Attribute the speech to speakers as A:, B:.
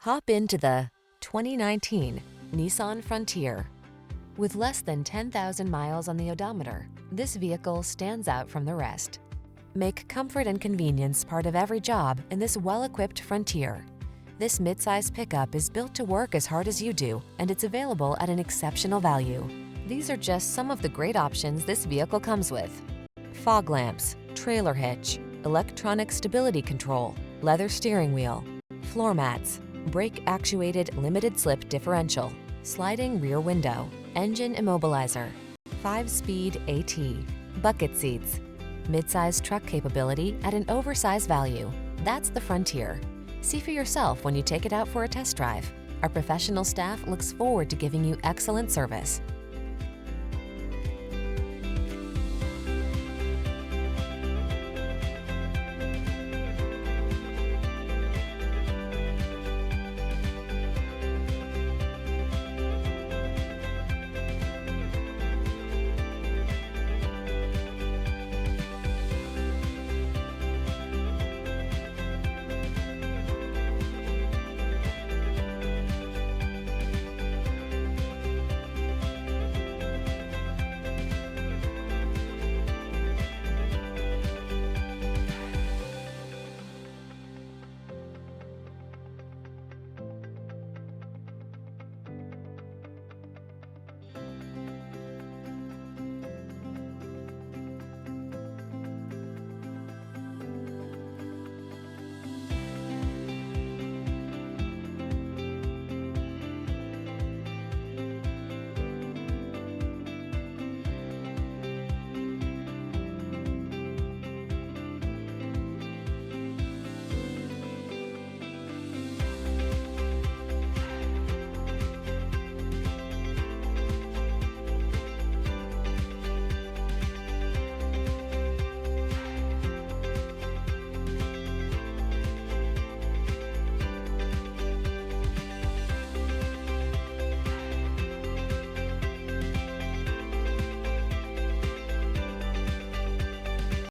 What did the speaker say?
A: Hop into the 2019 Nissan Frontier. With less than 10,000 miles on the odometer, this vehicle stands out from the rest. Make comfort and convenience part of every job in this well-equipped Frontier. This midsize pickup is built to work as hard as you do, and it's available at an exceptional value. These are just some of the great options this vehicle comes with: fog lamps, trailer hitch, electronic stability control, leather steering wheel, floor mats, brake-actuated limited-slip differential, sliding rear window, engine immobilizer, 5-speed AT, bucket seats, midsize truck capability at an oversized value. That's the Frontier. See for yourself when you take it out for a test drive. Our professional staff looks forward to giving you excellent service.